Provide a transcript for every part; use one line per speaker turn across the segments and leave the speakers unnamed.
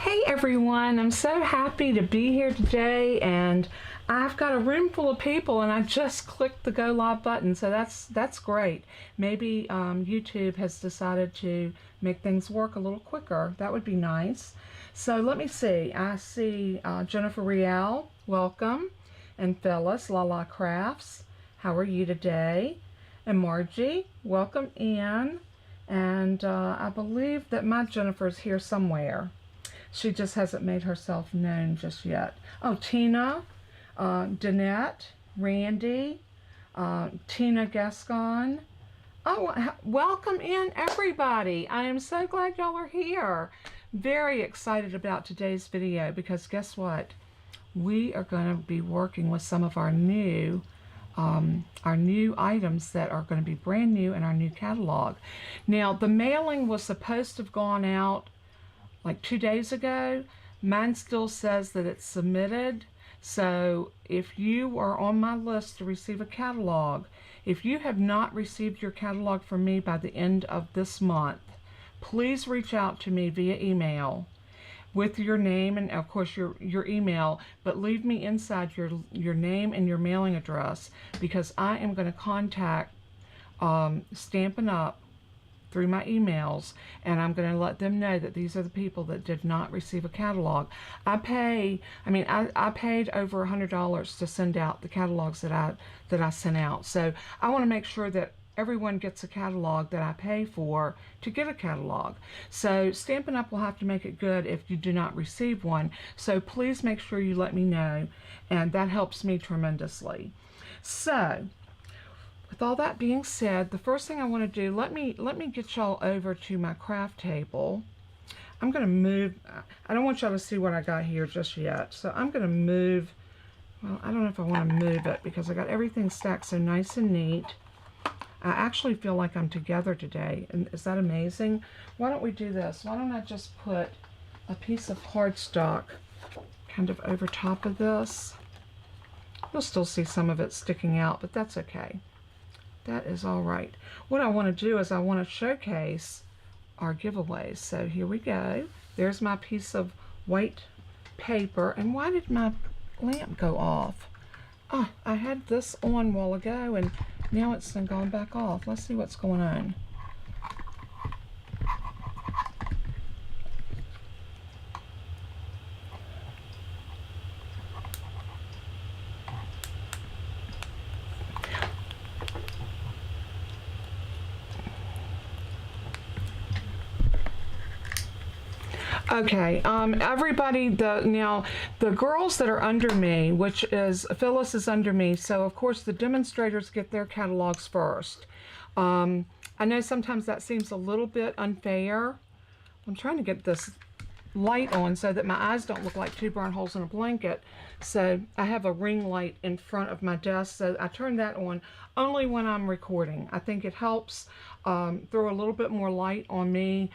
Hey everyone, I'm so happy to be here today, and I've got a room full of people and I just clicked the go live button, so that's great. Maybe YouTube has decided to make things work a little quicker. That would be nice. So let me see. I see Jennifer Rial, welcome, and Phyllis, Lala Crafts, how are you today? And Margie, welcome in. And I believe that my Jennifer's here somewhere. She just hasn't made herself known just yet. Oh, Tina, Danette, Randy, Tina Gascon. Oh, welcome in everybody. I am so glad y'all are here. Very excited about today's video because guess what? We are going to be working with some of our new items that are going to be brand new in our new catalog. Now, the mailing was supposed to have gone out like 2 days ago. Mine still says that it's submitted. So if you are on my list to receive a catalog, if you have not received your catalog from me by the end of this month, please reach out to me via email with your name and of course your email, but leave me inside your name and your mailing address, because I am going to contact Stampin' Up! Through my emails, and I'm going to let them know that these are the people that did not receive a catalog. I paid over $100 to send out the catalogs that I sent out. So I want to make sure that everyone gets a catalog that I pay for to get a catalog. So Stampin' Up! Will have to make it good if you do not receive one. So please make sure you let me know, and that helps me tremendously. So with all that being said, the first thing I want to do, let me get y'all over to my craft table. I'm going to move. I don't want y'all to see what I got here just yet. So I'm going to move. Well, I don't know if I want to move it because I got everything stacked so nice and neat. I actually feel like I'm together today. And is that amazing? Why don't we do this? Why don't I just put a piece of cardstock kind of over top of this? You'll still see some of it sticking out, but that's okay. That is all right. What I want to do is I want to showcase our giveaways. So here we go. There's my piece of white paper. And why did my lamp go off? Oh, I had this on a while ago and now it's gone back off. Let's see what's going on. Okay, everybody, now the girls that are under me, which is Phyllis is under me, so of course the demonstrators get their catalogs first. I know sometimes that seems a little bit unfair. I'm trying to get this light on so that my eyes don't look like two burn holes in a blanket. So I have a ring light in front of my desk, so I turn that on only when I'm recording. I think it helps throw a little bit more light on me.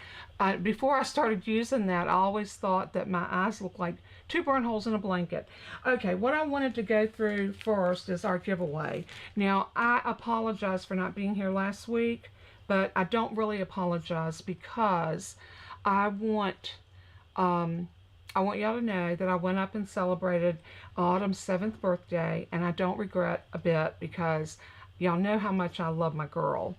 Before I started using that, I always thought that my eyes looked like two burn holes in a blanket. Okay, what I wanted to go through first is our giveaway. Now, I apologize for not being here last week, but I don't really apologize because I want y'all to know that I went up and celebrated Autumn's 7th birthday, and I don't regret a bit because y'all know how much I love my girl.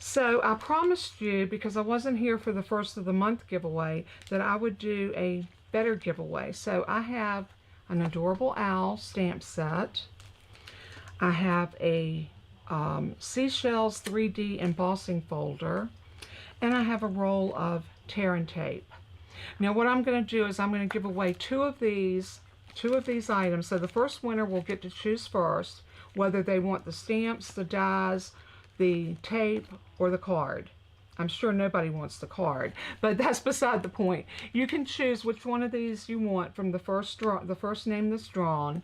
So I promised you, because I wasn't here for the first of the month giveaway, that I would do a better giveaway. So I have an Adorable Owl stamp set. I have a Seashells 3D embossing folder, and I have a roll of tear and tape. Now what I'm going to do is I'm going to give away two of these items. So the first winner will get to choose first whether they want the stamps, the dies, the tape, or the card. I'm sure nobody wants the card, but that's beside the point. You can choose which one of these you want from the first name that's drawn.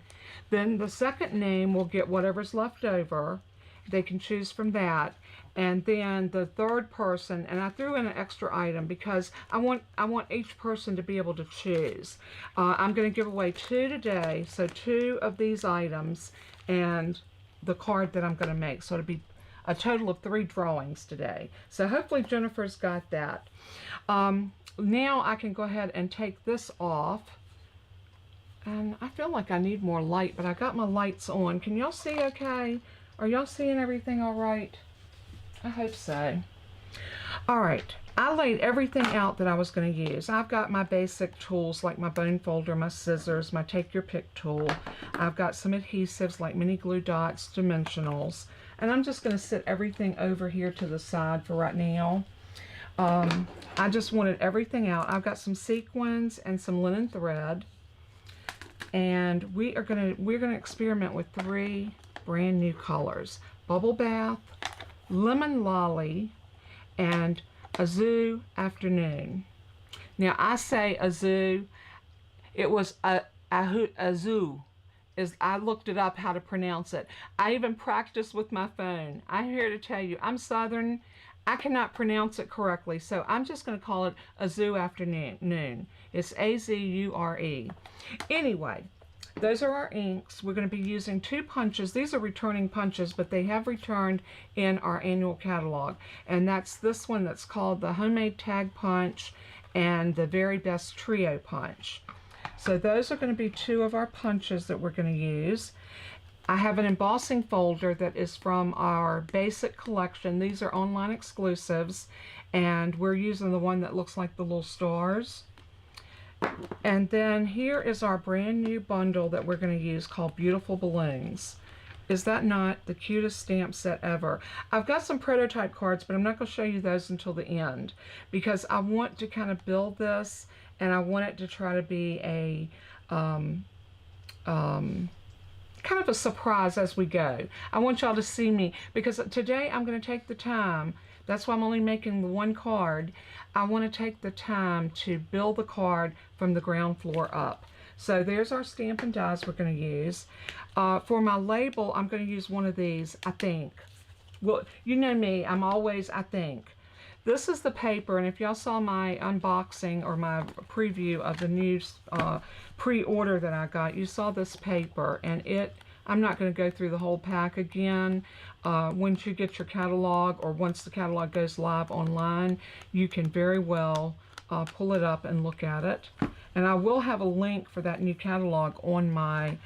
Then the second name will get whatever's left over. They can choose from that. And then the third person, and I threw in an extra item because I want each person to be able to choose. I'm going to give away two today, so two of these items and the card that I'm going to make. So it'll be a total of 3 drawings today. So hopefully Jennifer's got that. now I can go ahead and take this off. And I feel like I need more light, but I got my lights on. Can y'all see okay? Are y'all seeing everything all right? I hope so. All right, I laid everything out that I was going to use. I've got my basic tools like my bone folder, my scissors, my take your pick tool. I've got some adhesives like mini glue dots, dimensionals. And I'm just going to sit everything over here to the side for right now. I just wanted everything out. I've got some sequins and some linen thread. And we're gonna experiment with 3 brand new colors: Bubble Bath, Lemon Lolly, and Azul Afternoon. Now I say Azul, it was Azul. I looked it up how to pronounce it. I even practiced with my phone. I'm here to tell you, I'm Southern. I cannot pronounce it correctly, so I'm just going to call it Azul Afternoon. It's A-Z-U-R-E. Anyway, those are our inks. We're going to be using 2 punches. These are returning punches, but they have returned in our annual catalog. And that's this one that's called the Homemade Tag Punch and the Very Best Trio Punch. So those are going to be 2 of our punches that we're going to use. I have an embossing folder that is from our basic collection. These are online exclusives, and we're using the one that looks like the little stars. And then here is our brand new bundle that we're going to use called Beautiful Balloons. Is that not the cutest stamp set ever? I've got some prototype cards, but I'm not going to show you those until the end because I want to kind of build this, and I want it to try to be a kind of a surprise as we go. I want y'all to see me because today I'm going to take the time. That's why I'm only making the 1 card. I want to take the time to build the card from the ground floor up. So there's our Stampin' Dies we're going to use. For my label, I'm going to use one of these, I think. Well, you know me, I'm always, I think. This is the paper, and if y'all saw my unboxing or my preview of the new pre-order that I got, you saw this paper, and I'm not going to go through the whole pack again. Once you get your catalog, or once the catalog goes live online, you can very well pull it up and look at it. And I will have a link for that new catalog on my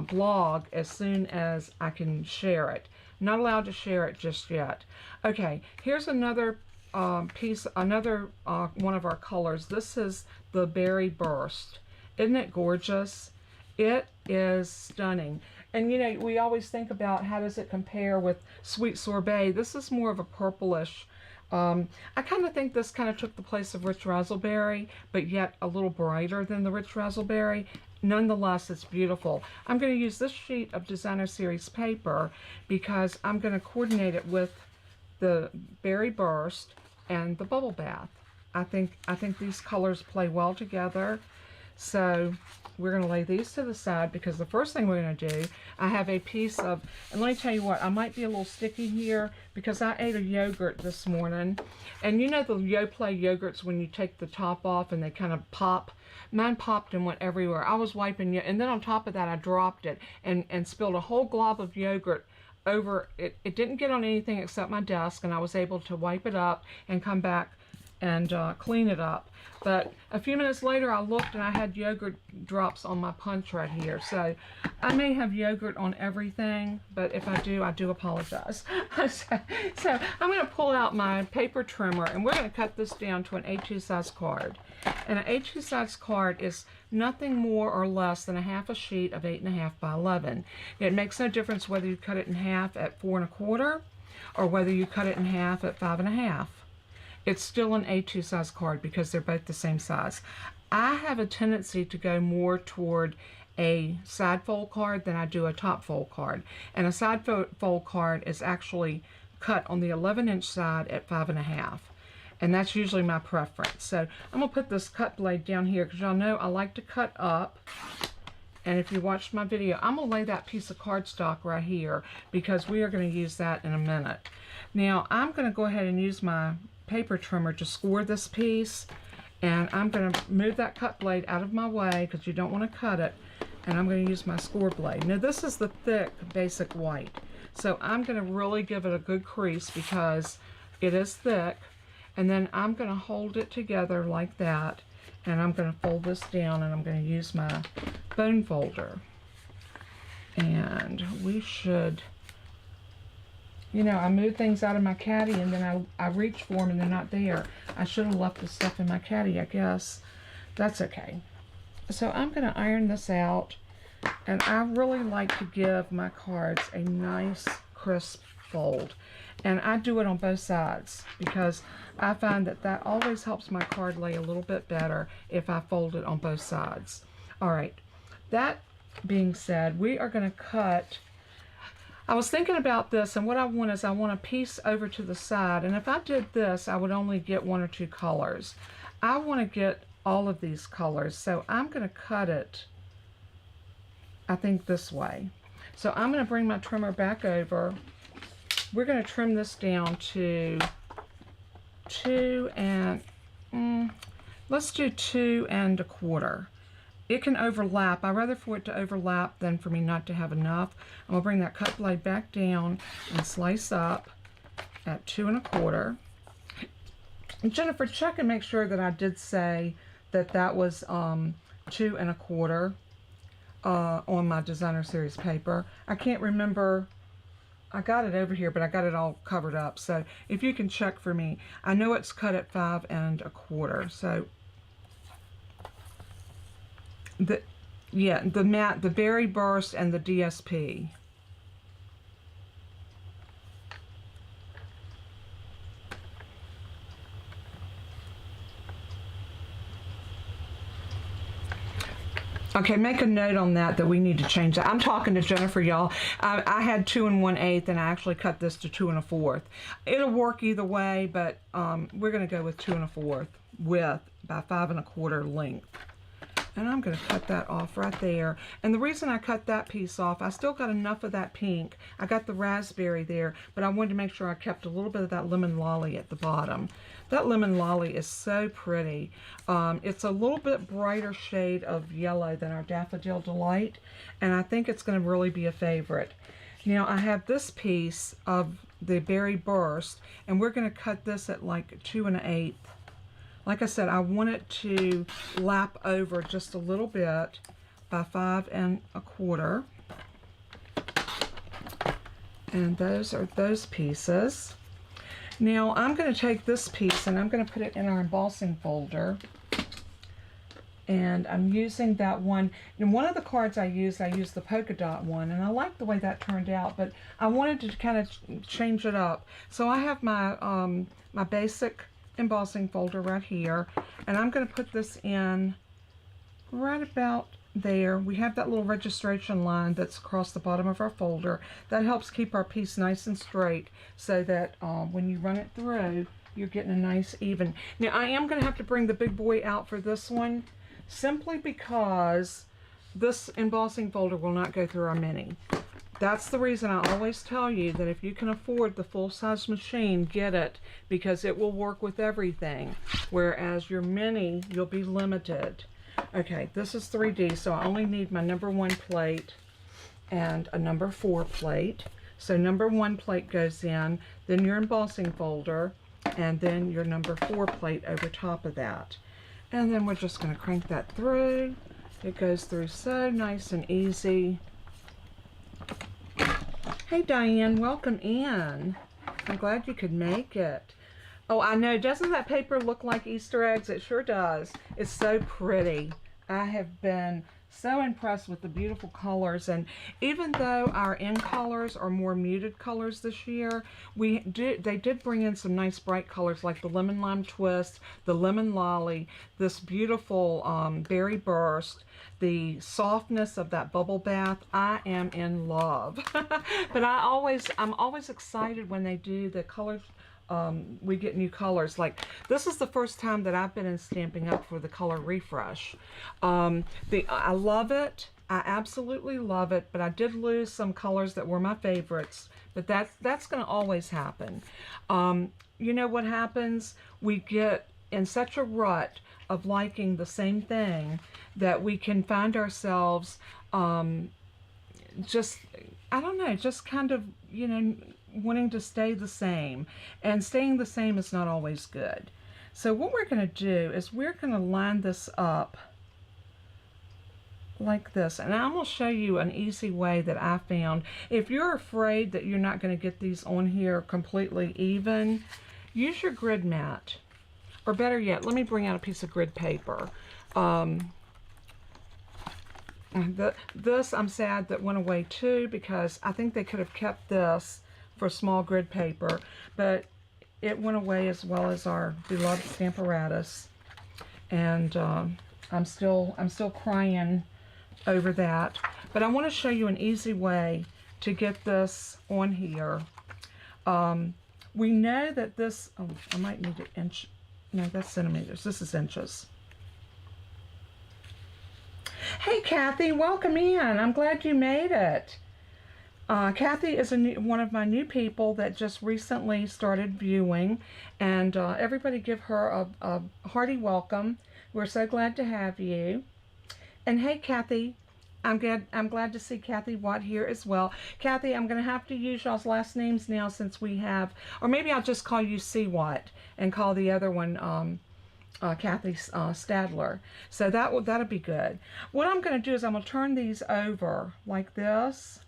blog as soon as I can share it. Not allowed to share it just yet. Okay, here's another one of our colors. This is the Berry Burst. Isn't it gorgeous? It is stunning. And you know, we always think about how does it compare with Sweet Sorbet. This is more of a purplish. I kind of think this kind of took the place of Rich Razzleberry, but yet a little brighter than the Rich Razzleberry. Nonetheless, it's beautiful. I'm going to use this sheet of Designer Series paper because I'm going to coordinate it with the Berry Burst and the Bubble Bath. I think these colors play well together. So we're going to lay these to the side because the first thing we're going to do, I have a piece of, and let me tell you what, I might be a little sticky here because I ate a yogurt this morning. And you know the Yoplait yogurts when you take the top off and they kind of pop? Mine popped and went everywhere. I was wiping it, and then on top of that I dropped it and spilled a whole glob of yogurt over it. It didn't get on anything except my desk, and I was able to wipe it up and come back and clean it up. But a few minutes later I looked and I had yogurt drops on my punch right here. So I may have yogurt on everything, but if I do apologize. So I'm going to pull out my paper trimmer, and we're going to cut this down to an A2 size card. And an A2 size card is nothing more or less than a half a sheet of 8.5 by 11. It makes no difference whether you cut it in half at 4 1/4 or whether you cut it in half at 5 1/2. It's still an A2 size card because they're both the same size. I have a tendency to go more toward a side fold card than I do a top fold card. And a side fold card is actually cut on the 11-inch side at 5 1/2. And that's usually my preference. So I'm going to put this cut blade down here because y'all know I like to cut up. And if you watched my video, I'm going to lay that piece of cardstock right here because we are going to use that in a minute. Now I'm going to go ahead and use my paper trimmer to score this piece, and I'm going to move that cut blade out of my way because you don't want to cut it, and I'm going to use my score blade. Now this is the thick basic white, so I'm going to really give it a good crease because it is thick, And then I'm going to hold it together like that, and I'm going to fold this down, and I'm going to use my bone folder. And we should, you know, I move things out of my caddy, and then I reach for them and they're not there. I should have left the stuff in my caddy, I guess. That's okay. So I'm going to iron this out, and I really like to give my cards a nice crisp fold. And I do it on both sides because I find that that always helps my card lay a little bit better if I fold it on both sides. All right, that being said, we are going to cut. I was thinking about this, and what I want is I want a piece over to the side, and if I did this, I would only get 1 or 2 colors. I want to get all of these colors, so I'm going to cut it, I think, this way. So I'm going to bring my trimmer back over. We're going to trim this down to 2 and, let's do 2 1/4. It can overlap. I'd rather for it to overlap than for me not to have enough. I'm going to bring that cut blade back down and slice up at 2 1/4. And Jennifer, check and make sure that I did say that that was 2 1/4 on my designer series paper. I can't remember. I got it over here, but I got it all covered up. So if you can check for me, I know it's cut at 5 1/4. So the berry burst and the DSP. Okay, make a note on that we need to change that. I'm talking to Jennifer, y'all. I had 2 1/8, and I actually cut this to 2 1/4. It'll work either way, but we're going to go with 2 1/4 width by 5 1/4 length. And I'm going to cut that off right there. And the reason I cut that piece off, I still got enough of that pink. I got the raspberry there, but I wanted to make sure I kept a little bit of that lemon lolly at the bottom. That lemon lolly is so pretty. It's a little bit brighter shade of yellow than our Daffodil Delight, and I think it's going to really be a favorite. Now I have this piece of the Berry Burst, and we're going to cut this at like 2 1/8. Like I said, I want it to lap over just a little bit by 5 1/4. And those are those pieces. Now I'm going to take this piece and I'm going to put it in our embossing folder. And I'm using that one. And one of the cards I used the polka dot one, and I like the way that turned out, but I wanted to kind of change it up. So I have my my basic embossing folder right here, and I'm going to put this in right about there. We have that little registration line that's across the bottom of our folder. That helps keep our piece nice and straight so that when you run it through, you're getting a nice even. Now I am going to have to bring the big boy out for this one, simply because this embossing folder will not go through our mini. That's the reason I always tell you that if you can afford the full-size machine, get it, because it will work with everything, whereas your mini, you'll be limited. Okay, this is 3D, so I only need my number 1 plate and a number 4 plate. So number 1 plate goes in, then your embossing folder, and then your number 4 plate over top of that. And then we're just going to crank that through. It goes through so nice and easy. Hey Diane, welcome in. I'm glad you could make it. Oh, I know, doesn't that paper look like Easter eggs? It sure does. It's so pretty. I have been so impressed with the beautiful colors, and even though our end colors are more muted colors this year, they did bring in some nice bright colors like the lemon lime twist, the lemon lolly, this beautiful berry burst, the softness of that bubble bath. I am in love. But I'm always excited when they do the colors. We get new colors. Like this is the first time that I've been in Stampin' Up! For the color refresh. I love it. I absolutely love it, but I did lose some colors that were my favorites, but that's going to always happen. You know what happens? We get in such a rut of liking the same thing that we can find ourselves just, I don't know, just kind of, you know, wanting to stay the same, and staying the same is not always good. So what we're going to do is we're going to line this up like this, and I'm going to show you an easy way that I found. If you're afraid that you're not going to get these on here completely even, use your grid mat, or better yet, let me bring out a piece of grid paper. This I'm sad that went away too, because I think they could have kept this for small grid paper, but it went away, as well as our beloved Stamparatus, and I'm still crying over that. But I want to show you an easy way to get this on here. We know that this, oh, I might need an inch. No, that's centimeters. This is inches. Hey, Kathy, welcome in. I'm glad you made it. Kathy is one of my new people that just recently started viewing, and everybody give her a hearty welcome. We're so glad to have you. And hey, Kathy, I'm glad to see Kathy Watt here as well. Kathy, I'm going to have to use y'all's last names now, since we have, or maybe I'll just call you C. Watt and call the other one Kathy Stadler. So that'll be good. What I'm going to do is I'm going to turn these over like this.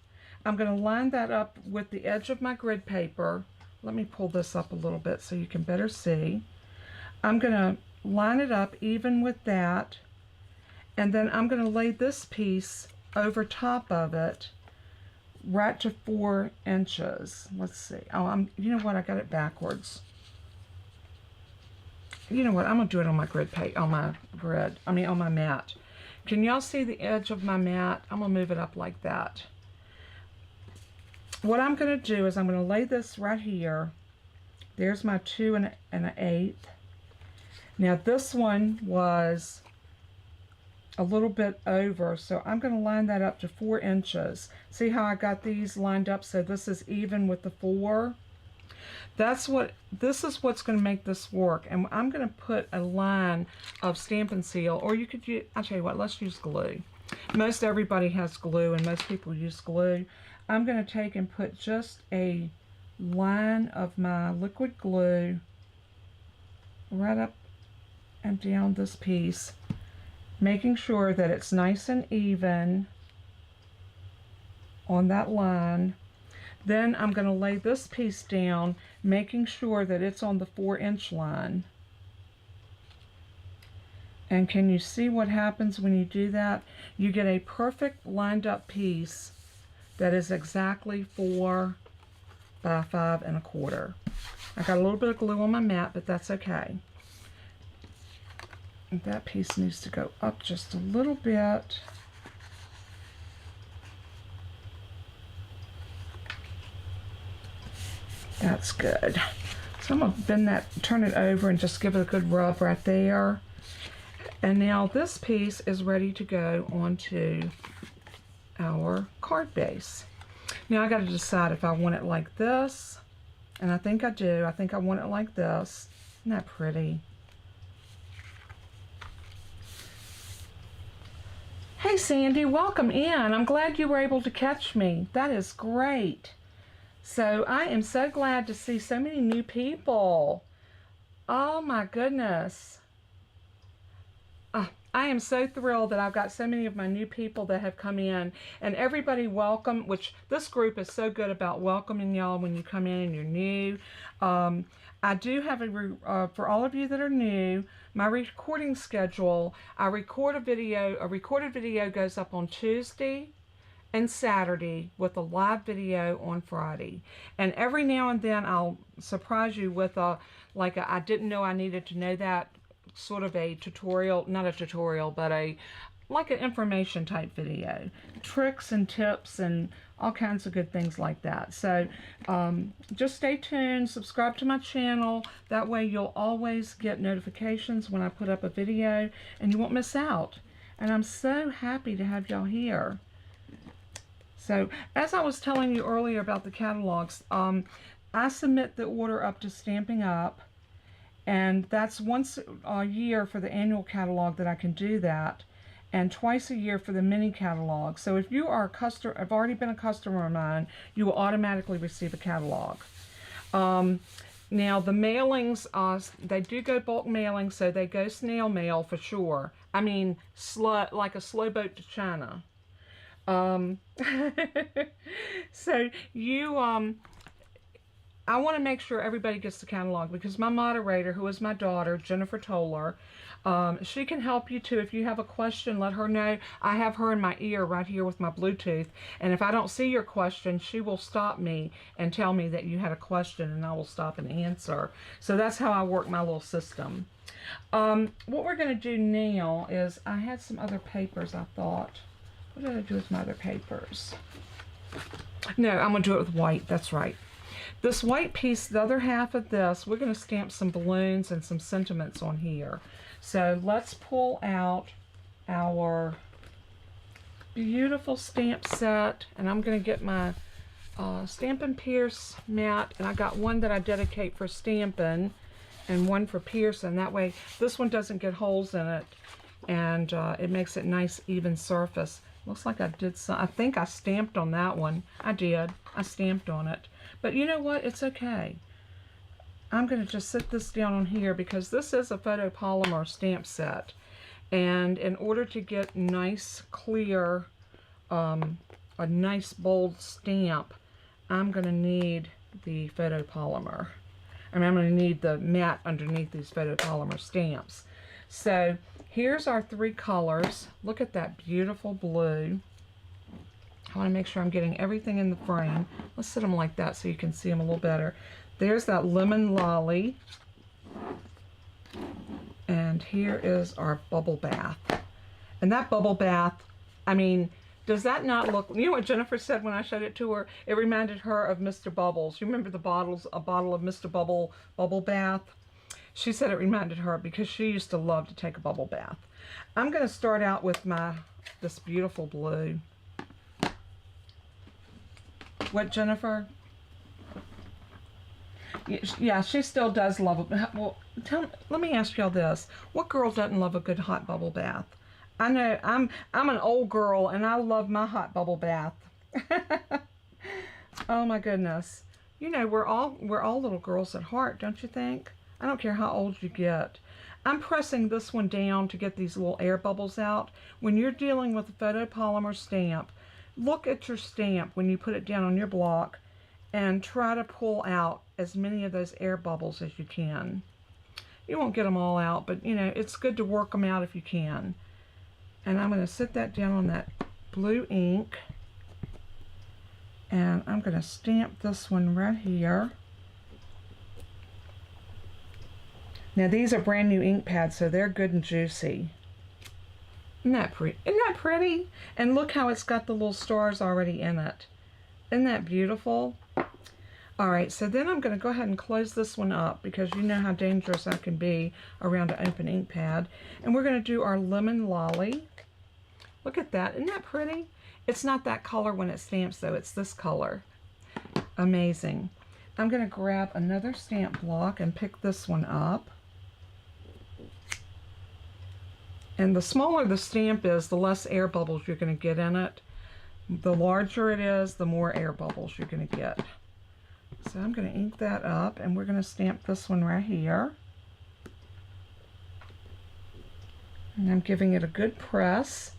I'm going to line that up with the edge of my grid paper. Let me pull this up a little bit so you can better see. I'm going to line it up even with that, and then I'm going to lay this piece over top of it right to 4 inches. Let's see. Oh, you know what? I got it backwards. You know what? I'm going to do it on my on my mat. Can y'all see the edge of my mat? I'm going to move it up like that. What I'm going to do is I'm going to lay this right here. There's my 2 1/8. Now this one was a little bit over, so I'm going to line that up to 4 inches. See how I got these lined up so this is even with the 4? This is what's going to make this work. And I'm going to put a line of Stampin' Seal, or you could use, I'll tell you what, let's use glue. Most everybody has glue, and most people use glue. I'm going to take and put just a line of my liquid glue right up and down this piece, making sure that it's nice and even on that line. Then I'm going to lay this piece down, making sure that it's on the 4-inch line. And can you see what happens when you do that? You get a perfect lined up piece that is exactly 4 by 5 1/4. I got a little bit of glue on my mat, but that's okay. And that piece needs to go up just a little bit. That's good. So I'm going to bend that, turn it over, and just give it a good rub right there. And now this piece is ready to go onto our card base. Now I got to decide if I want it like this, and I think I do. I think I want it like this. Isn't that pretty? Hey Sandy, welcome in. I'm glad you were able to catch me. That is great. So I am so glad to see so many new people. Oh my goodness. I am so thrilled that I've got so many of my new people that have come in, and everybody welcome, which this group is so good about welcoming y'all when you come in and you're new. I do have for all of you that are new, my recording schedule, I record a video, a recorded video goes up on Tuesday and Saturday with a live video on Friday. And every now and then I'll surprise you with I didn't know I needed to know that, sort of a tutorial, not a tutorial, but like an information type video, tricks and tips and all kinds of good things like that. So just stay tuned, subscribe to my channel, that way you'll always get notifications when I put up a video and you won't miss out. And I'm so happy to have y'all here. So as I was telling you earlier about the catalogs, I submit the order up to Stampin' Up, and that's once a year for the annual catalog that I can do that. and twice a year for the mini catalog. So if you are a customer, have already been a customer of mine, you will automatically receive a catalog. Now the mailings, they do go bulk mailing, so they go snail mail for sure. I mean, like a slow boat to China. So you, I want to make sure everybody gets the catalog, because my moderator, who is my daughter, Jennifer Toller, she can help you too. If you have a question, let her know. I have her in my ear right here with my Bluetooth, and if I don't see your question, she will stop me and tell me that you had a question, and I will stop and answer. So that's how I work my little system. What we're going to do now is, I had some other papers, I thought. What did I do with my other papers? No, I'm going to do it with white. That's right. This white piece, the other half of this, we're going to stamp some balloons and some sentiments on here. So let's pull out our beautiful stamp set, and I'm going to get my Stampin' Pierce mat, and I got one that I dedicate for stamping and one for piercing. That way this one doesn't get holes in it, and it makes it nice even surface. Looks like I did some, I think I stamped on that one. I did. I stamped on it. But you know what? It's okay. I'm going to just sit this down on here, because this is a photopolymer stamp set. And in order to get nice, clear, a nice bold stamp, I'm going to need the photopolymer. I mean, I'm going to need the mat underneath these photopolymer stamps. So here's our three colors. Look at that beautiful blue. I want to make sure I'm getting everything in the frame. Let's set them like that so you can see them a little better. There's that lemon lolly. And here is our bubble bath. And that bubble bath, I mean, does that not look, you know what Jennifer said when I showed it to her? It reminded her of Mr. Bubbles. You remember the bottles, a bottle of Mr. Bubble bath? She said it reminded her, because she used to love to take a bubble bath. I'm going to start out with this beautiful blue. What, Jennifer? Yeah, she still does love it. Well, let me ask y'all this. What girl doesn't love a good hot bubble bath? I know I'm an old girl, and I love my hot bubble bath. Oh my goodness. You know, we're all little girls at heart, don't you think? I don't care how old you get. I'm pressing this one down to get these little air bubbles out. When you're dealing with a photopolymer stamp, look at your stamp when you put it down on your block and try to pull out as many of those air bubbles as you can. You won't get them all out, but you know, it's good to work them out if you can. And I'm going to sit that down on that blue ink, and I'm going to stamp this one right here. Now these are brand new ink pads, so they're good and juicy. Isn't that pretty? Isn't that pretty? And look how it's got the little stars already in it. Isn't that beautiful? All right, so then I'm going to go ahead and close this one up, because you know how dangerous I can be around an open ink pad. And we're going to do our lemon lolly. Look at that. Isn't that pretty? It's not that color when it stamps, though. It's this color. Amazing. I'm going to grab another stamp block and pick this one up. And the smaller the stamp is, the less air bubbles you're going to get in it. The larger it is, the more air bubbles you're going to get. So I'm going to ink that up, and we're going to stamp this one right here. And I'm giving it a good press.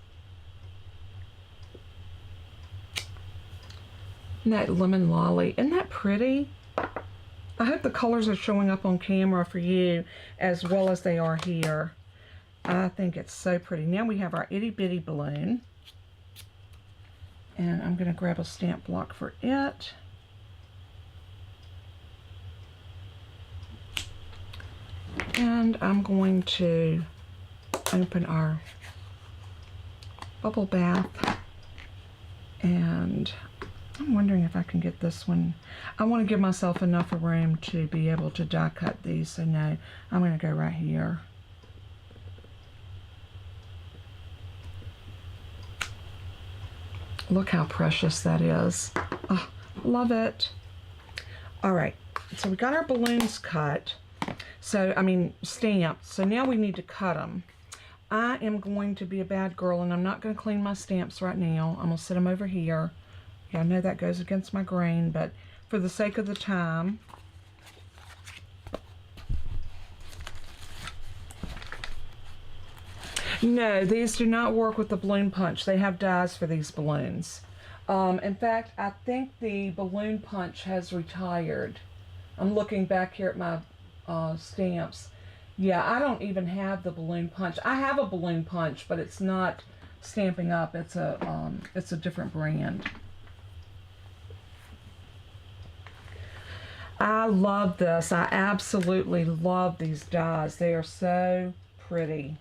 And that lemon lolly, isn't that pretty? I hope the colors are showing up on camera for you as well as they are here. I think it's so pretty. Now we have our itty bitty balloon. And I'm going to grab a stamp block for it. And I'm going to open our bubble bath. And I'm wondering if I can get this one. I want to give myself enough room to be able to die cut these. So no, I'm going to go right here. Look how precious that is. Oh, love it. All right, so we got our balloons cut. So, I mean, stamped. So now we need to cut them. I am going to be a bad girl, and I'm not going to clean my stamps right now. I'm going to set them over here. Yeah, I know that goes against my grain, but for the sake of the time. No, these do not work with the balloon punch. They have dies for these balloons. In fact, I think the balloon punch has retired. I'm looking back here at my stamps. Yeah, I don't even have the balloon punch. I have a balloon punch, but it's not Stampin' Up. It's a different brand. I love this. I absolutely love these dies. They are so pretty.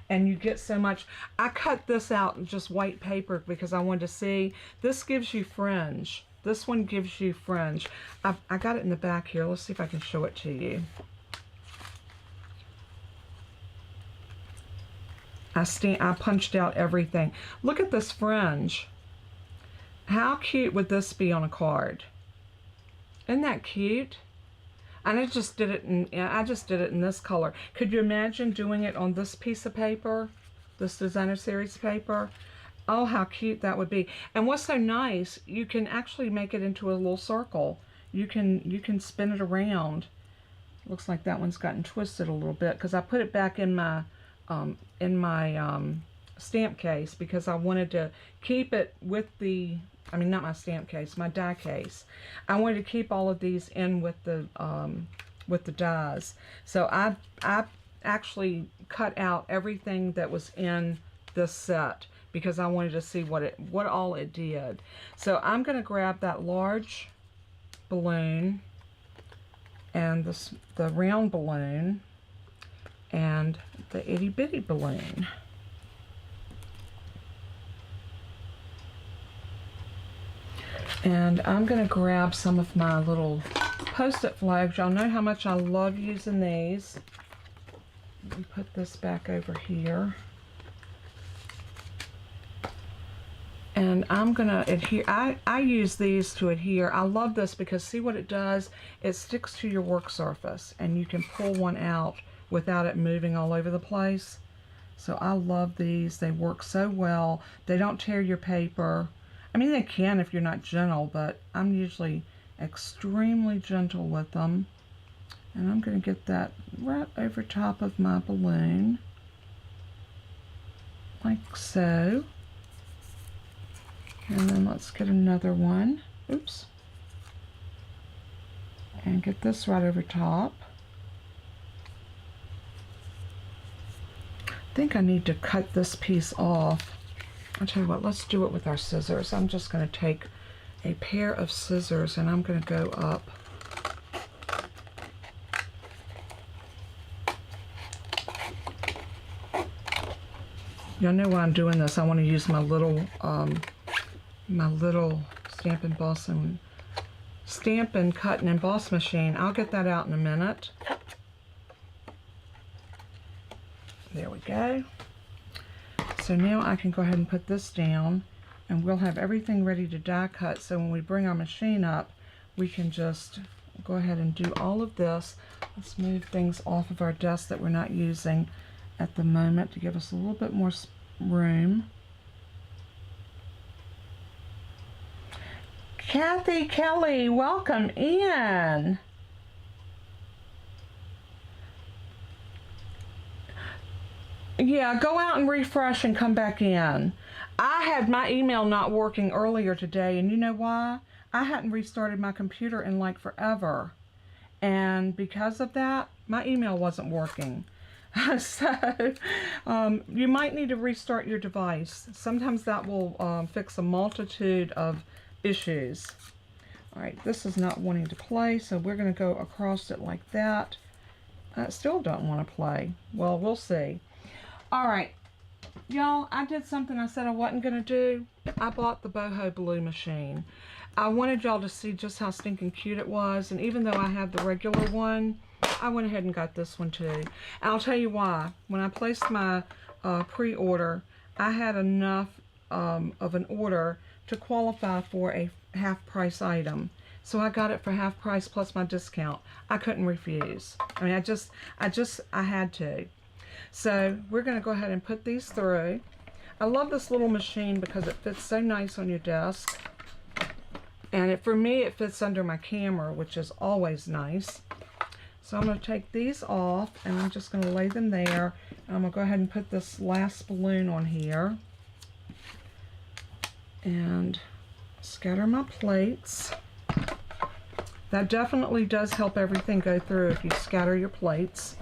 And you get so much. I cut this out in just white paper because I wanted to see. This gives you fringe. This one gives you fringe. I got it in the back here. Let's see if I can show it to you. I punched out everything. Look at this fringe. How cute would this be on a card? Isn't that cute? And I just did it in this color. Could you imagine doing it on this piece of paper? This designer series paper? Oh, how cute that would be. And what's so nice, you can actually make it into a little circle. You can spin it around. Looks like that one's gotten twisted a little bit because I put it back in my stamp case because I wanted to keep it with the, I mean, not my stamp case, my die case. I wanted to keep all of these in with the dies. So I actually cut out everything that was in this set because I wanted to see what all it did. So I'm going to grab that large balloon and the round balloon and the itty bitty balloon. And I'm going to grab some of my little Post-it flags. Y'all know how much I love using these. Let me put this back over here. And I'm going to adhere. I use these to adhere. I love this because see what it does? It sticks to your work surface and you can pull one out without it moving all over the place. So I love these. They work so well. They don't tear your paper. I mean, they can if you're not gentle, but I'm usually extremely gentle with them. And I'm going to get that right over top of my balloon, like so. And then let's get another one. Oops. And get this right over top. I think I need to cut this piece off. I'll tell you what, let's do it with our scissors. I'm just going to take a pair of scissors and I'm going to go up. Y'all know why I'm doing this. I want to use my little Stampin' Cut and Emboss machine. I'll get that out in a minute. There we go. So now I can go ahead and put this down and we'll have everything ready to die cut. So when we bring our machine up, we can just go ahead and do all of this. Let's move things off of our desk that we're not using at the moment to give us a little bit more room. Kathy Kelly, welcome in. Yeah, go out and refresh and come back in. I had my email not working earlier today, and you know why? I hadn't restarted my computer in like forever. And because of that, my email wasn't working. So, you might need to restart your device. Sometimes that will fix a multitude of issues. All right, this is not wanting to play, so we're going to go across it like that. I still don't want to play. Well, we'll see. All right, y'all, I did something I said I wasn't going to do. I bought the Boho Blue machine. I wanted y'all to see just how stinking cute it was, and even though I have the regular one, I went ahead and got this one too. And I'll tell you why. When I placed my pre-order, I had enough of an order to qualify for a half-price item. So I got it for half price plus my discount. I couldn't refuse. I mean, I had to. So we're going to go ahead and put these through. I love this little machine because it fits so nice on your desk. And for me, it fits under my camera, which is always nice. So I'm going to take these off, and I'm just going to lay them there. And I'm going to go ahead and put this last balloon on here. And scatter my plates. That definitely does help everything go through if you scatter your plates.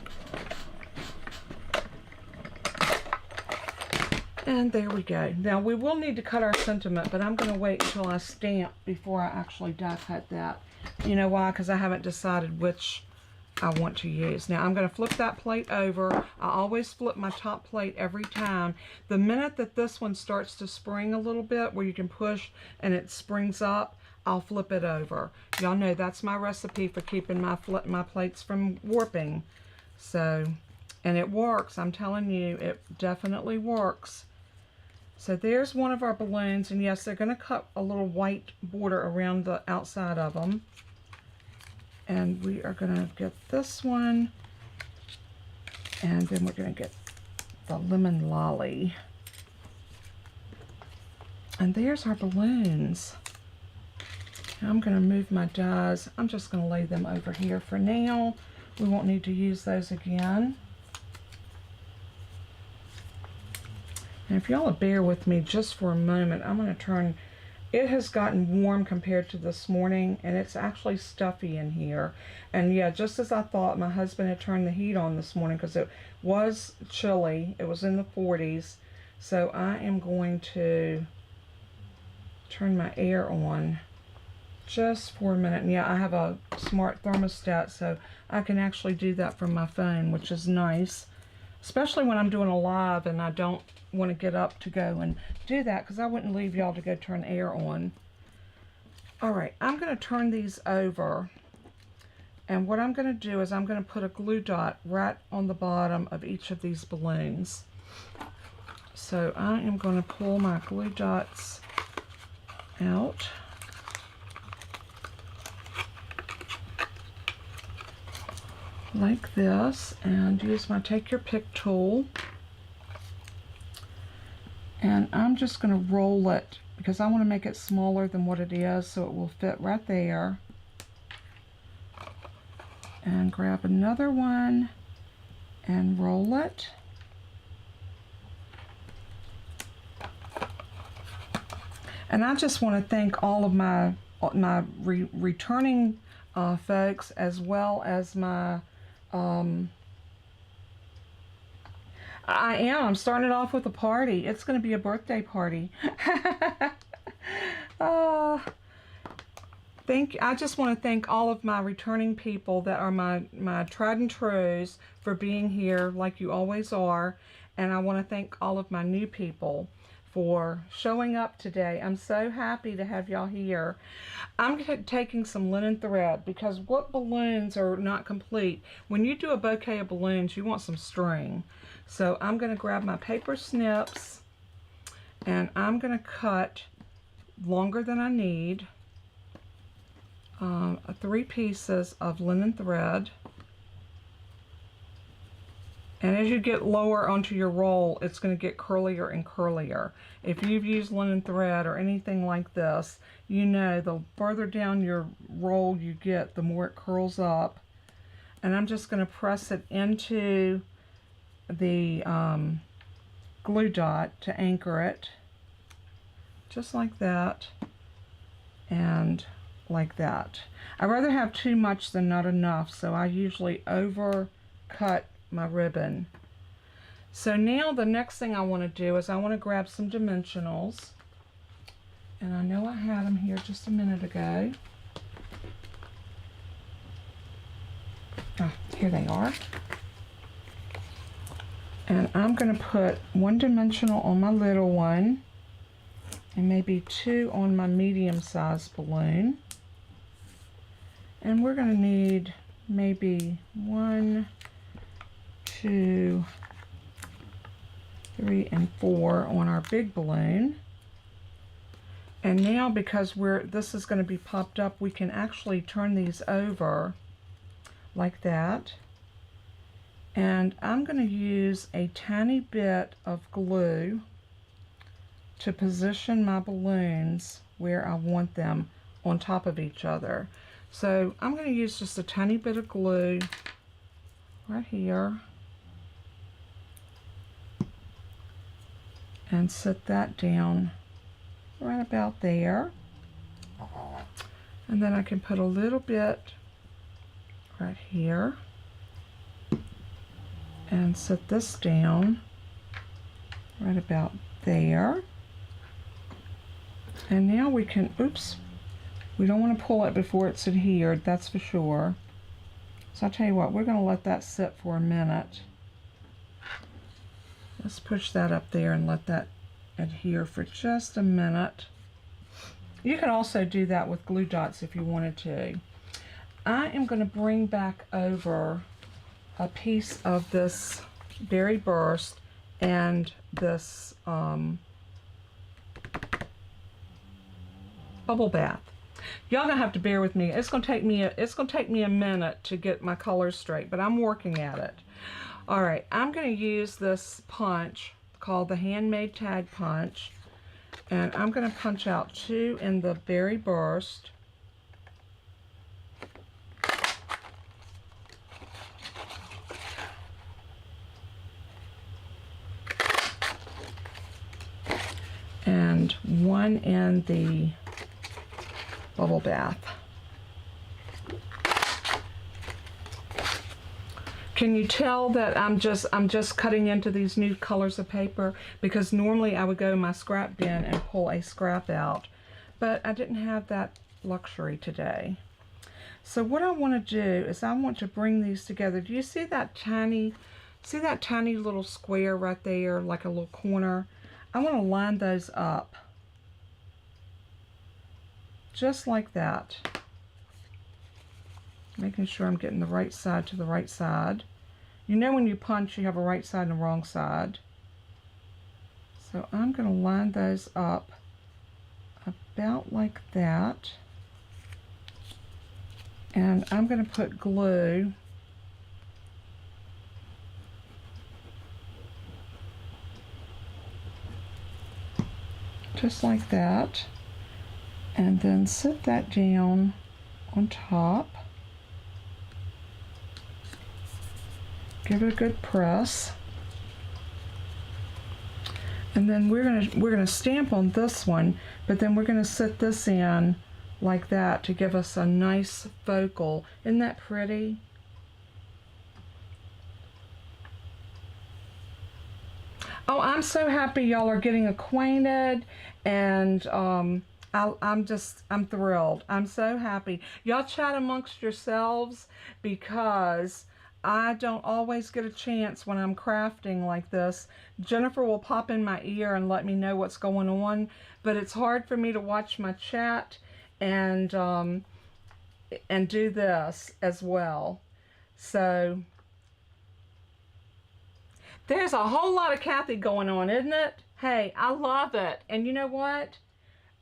And there we go. Now we will need to cut our sentiment, but I'm going to wait until I stamp before I actually die cut that. You know why? Because I haven't decided which I want to use. Now I'm going to flip that plate over. I always flip my top plate every time. The minute that this one starts to spring a little bit, where you can push and it springs up, I'll flip it over. Y'all know that's my recipe for keeping my plates from warping. So, and it works. I'm telling you, it definitely works. So there's one of our balloons, and yes, they're going to cut a little white border around the outside of them. And we are going to get this one, and then we're going to get the lemon lolly. And there's our balloons. Now I'm going to move my dies. I'm just going to lay them over here for now. We won't need to use those again. And if y'all will bear with me just for a moment, I'm going to turn. It has gotten warm compared to this morning, and it's actually stuffy in here. And yeah, just as I thought, my husband had turned the heat on this morning because it was chilly. It was in the 40s. So I am going to turn my air on just for a minute. And yeah, I have a smart thermostat, so I can actually do that from my phone, which is nice. Especially when I'm doing a live and I don't want to get up to go and do that, because I wouldn't leave y'all to go turn air on. Alright, I'm going to turn these over, and what I'm going to do is I'm going to put a glue dot right on the bottom of each of these balloons. So I am going to pull my glue dots out. Like this, and use my take your pick tool, and I'm just going to roll it because I want to make it smaller than what it is so it will fit right there. And grab another one and roll it. And I just want to thank all of my returning folks, as well as my I'm starting it off with a party. It's going to be a birthday party. I just want to thank all of my returning people that are my tried and trues for being here like you always are. And I want to thank all of my new people for showing up today. I'm so happy to have y'all here. I'm taking some linen thread because what balloons are not complete? When you do a bouquet of balloons, you want some string. So I'm going to grab my paper snips, and I'm going to cut longer than I need 3 pieces of linen thread. And as you get lower onto your roll, it's going to get curlier and curlier. If you've used linen thread or anything like this, you know the further down your roll you get, the more it curls up. And I'm just going to press it into the glue dot to anchor it. Just like that. And like that. I'd rather have too much than not enough, so I usually overcut my ribbon. So now the next thing I want to do is I want to grab some dimensionals, and I know I had them here just a minute ago. Here they are. And I'm going to put 1 dimensional on my little one and maybe 2 on my medium-sized balloon. And we're going to need maybe 1, 2, 3, and 4 on our big balloon. And now, because this is going to be popped up, we can actually turn these over like that. And I'm going to use a tiny bit of glue to position my balloons where I want them on top of each other. So I'm going to use just a tiny bit of glue right here and set that down right about there. And then I can put a little bit right here and set this down right about there. And now we can, oops, we don't want to pull it before it's adhered, that's for sure. So I'll tell you what, we're going to let that sit for a minute. Let's push that up there and let that adhere for just a minute. You can also do that with glue dots if you wanted to. I am going to bring back over a piece of this berry burst and this bubble bath. Y'all gonna have to bear with me. It's gonna take me a minute to get my colors straight, but I'm working at it. All right, I'm gonna use this punch called the Handmade Tag Punch, and I'm gonna punch out 2 in the berry burst. And 1 in the bubble bath. Can you tell that I'm just cutting into these new colors of paper? Because normally I would go in my scrap bin and pull a scrap out, but I didn't have that luxury today. So what I want to do is I want to bring these together. Do you see that tiny little square right there, like a little corner? I want to line those up. Just like that. Making sure I'm getting the right side to the right side. You know when you punch you have a right side and a wrong side. So I'm going to line those up about like that. And I'm going to put glue just like that. And then set that down on top. Give it a good press. And then we're gonna stamp on this one, but then we're gonna set this in like that to give us a nice focal. Isn't that pretty? Oh, I'm so happy y'all are getting acquainted, and I'm thrilled. I'm so happy. Y'all chat amongst yourselves, because I don't always get a chance when I'm crafting like this. Jennifer will pop in my ear and let me know what's going on, but it's hard for me to watch my chat and do this as well. So there's a whole lot of Kathy going on, isn't it? Hey, I love it. And you know what?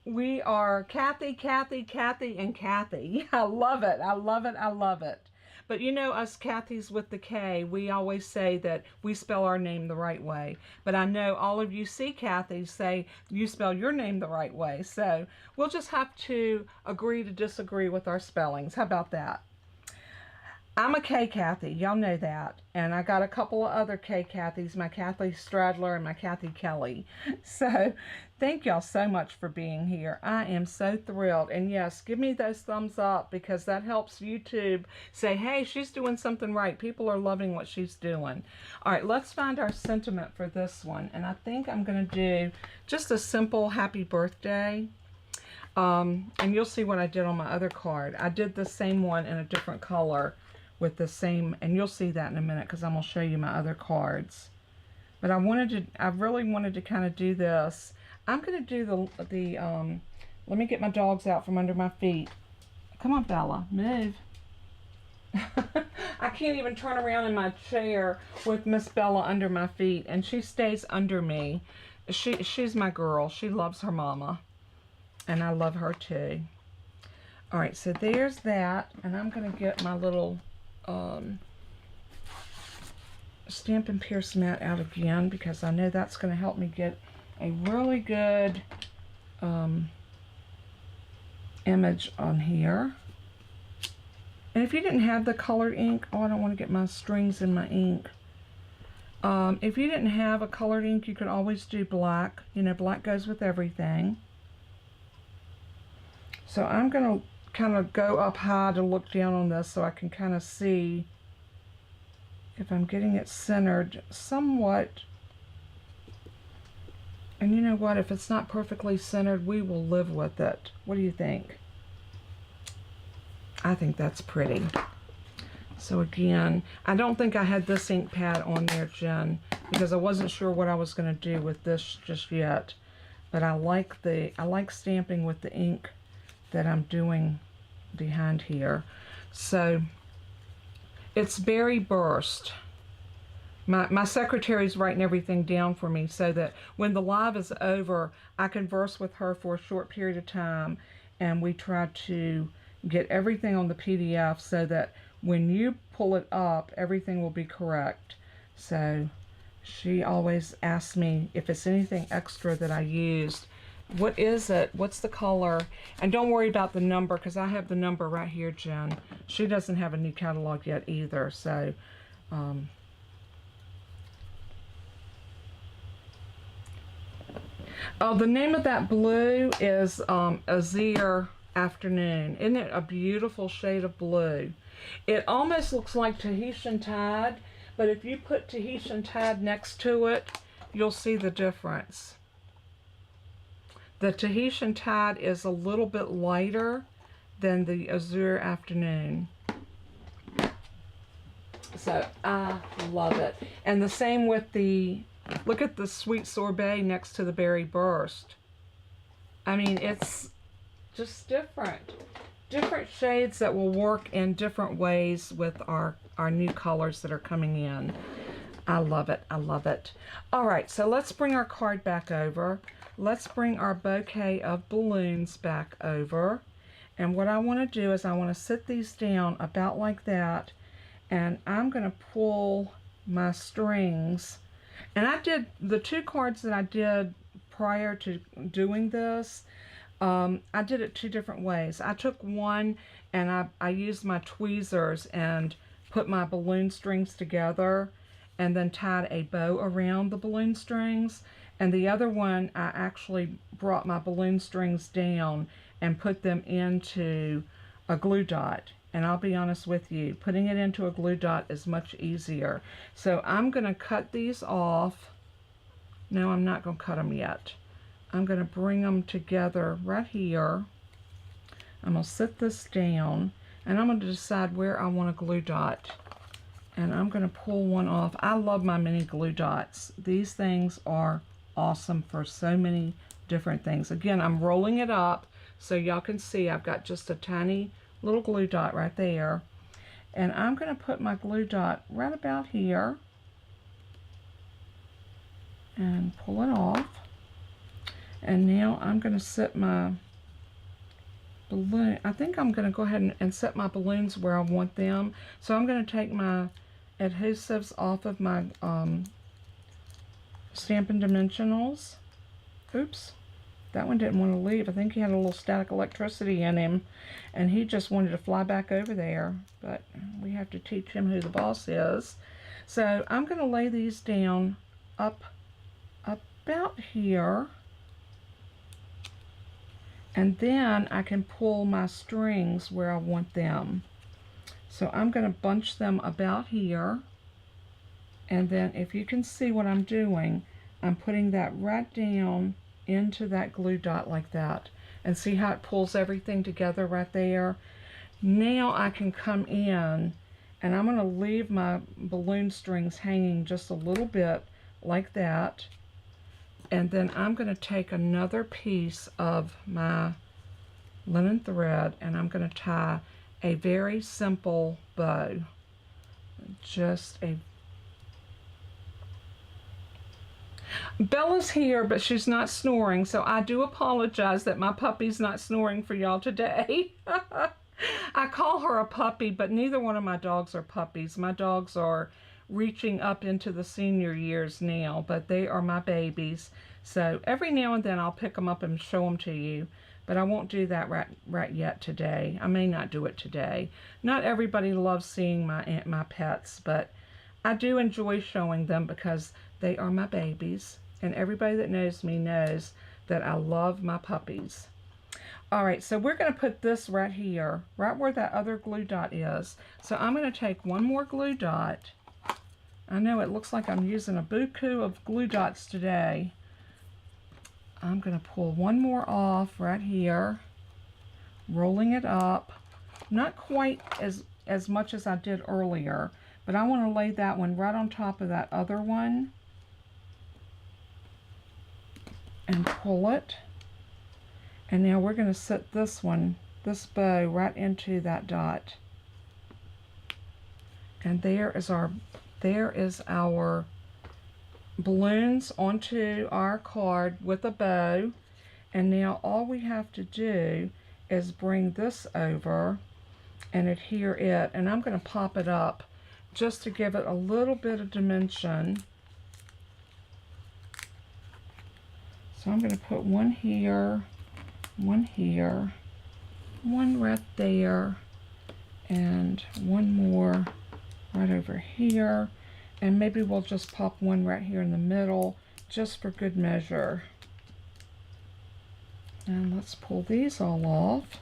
We are Kathy, Kathy, Kathy, and Kathy. I love it. I love it. I love it. But you know, us Kathys with the K, we always say that we spell our name the right way. But I know all of you see Kathys say you spell your name the right way. So we'll just have to agree to disagree with our spellings. How about that? I'm a K Kathy, y'all know that. And I got a couple of other K Kathys, my Kathy Stradler and my Kathy Kelly. So thank y'all so much for being here. I am so thrilled. And yes, give me those thumbs up, because that helps YouTube say, hey, she's doing something right. People are loving what she's doing. All right, let's find our sentiment for this one. And I think I'm going to do just a simple happy birthday. And you'll see what I did on my other card. I did the same one in a different color with the same, and you'll see that in a minute because I'm going to show you my other cards. But I really wanted to kind of do this. I'm going to do let me get my dogs out from under my feet. Come on, Bella, move. I can't even turn around in my chair with Miss Bella under my feet, and she stays under me. She's my girl. She loves her mama, and I love her too. All right, so there's that, and I'm going to get my little Stampin' Pierce mat out again because I know that's going to help me get a really good image on here. And if you didn't have the colored ink, oh, I don't want to get my strings in my ink. If you didn't have a colored ink, you could always do black. You know, black goes with everything. So I'm going to kind of go up high to look down on this so I can kind of see if I'm getting it centered somewhat. And you know what? If it's not perfectly centered, we will live with it. What do you think? I think that's pretty. So again, I don't think I had this ink pad on there, Jen, because I wasn't sure what I was going to do with this just yet. But I like stamping with the ink that I'm doing behind here. So it's Berry Burst. My secretary's writing everything down for me so that when the live is over, I converse with her for a short period of time, and we try to get everything on the PDF so that when you pull it up, everything will be correct. So she always asks me if it's anything extra that I used. What is it? What's the color? And don't worry about the number because I have the number right here, Jen. She doesn't have a new catalog yet either. So oh, the name of that blue is Azure Afternoon. Isn't it a beautiful shade of blue? It almost looks like Tahitian Tide, but if you put Tahitian Tide next to it, you'll see the difference. The Tahitian Tide is a little bit lighter than the Azure Afternoon. So I love it. And the same with the, look at the Sweet Sorbet next to the Berry Burst. I mean, it's just different. Different shades that will work in different ways with our new colors that are coming in. I love it. I love it. All right, so let's bring our card back over. Let's bring our bouquet of balloons back over. And what I want to do is I want to sit these down about like that. And I'm going to pull my strings. And I did the two cards that I did prior to doing this. I did it two different ways. I took one and I used my tweezers and put my balloon strings together and then tied a bow around the balloon strings. And the other one, I actually brought my balloon strings down and put them into a glue dot. And I'll be honest with you, putting it into a glue dot is much easier. So I'm going to cut these off. No, I'm not going to cut them yet. I'm going to bring them together right here. I'm going to sit this down and I'm going to decide where I want a glue dot. And I'm going to pull one off. I love my mini glue dots. These things are awesome for so many different things. Again, I'm rolling it up so y'all can see I've got just a tiny little glue dot right there. And I'm going to put my glue dot right about here and pull it off. And now I'm going to set my balloon. I think I'm going to go ahead and set my balloons where I want them. So I'm going to take my adhesives off of my Stampin' Dimensionals. Oops, that one didn't want to leave. I think he had a little static electricity in him and he just wanted to fly back over there, but we have to teach him who the boss is. So I'm going to lay these down up about here, and then I can pull my strings where I want them. So I'm going to bunch them about here. And then if you can see what I'm doing, I'm putting that right down into that glue dot like that. And see how it pulls everything together right there? Now I can come in and I'm going to leave my balloon strings hanging just a little bit like that. And then I'm going to take another piece of my linen thread and I'm going to tie a very simple bow. Just a... Bella's here, but she's not snoring, so I do apologize that my puppy's not snoring for y'all today. I call her a puppy, but neither one of my dogs are puppies. My dogs are reaching up into the senior years now, but they are my babies. So every now and then I'll pick them up and show them to you, but I won't do that right yet today. I may not do it today. Not everybody loves seeing my pets, but I do enjoy showing them because they are my babies, and everybody that knows me knows that I love my puppies. All right, so we're going to put this right here, right where that other glue dot is. So I'm going to take one more glue dot. I know it looks like I'm using a buku of glue dots today. I'm going to pull one more off right here, rolling it up. Not quite as much as I did earlier, but I want to lay that one right on top of that other one and pull it. And now we're going to set this one, this bow, right into that dot. And there is our balloons onto our card with a bow. And now all we have to do is bring this over and adhere it. And I'm going to pop it up just to give it a little bit of dimension. So I'm going to put one here, one right there, and one more right over here, and maybe we'll just pop one right here in the middle just for good measure. And let's pull these all off.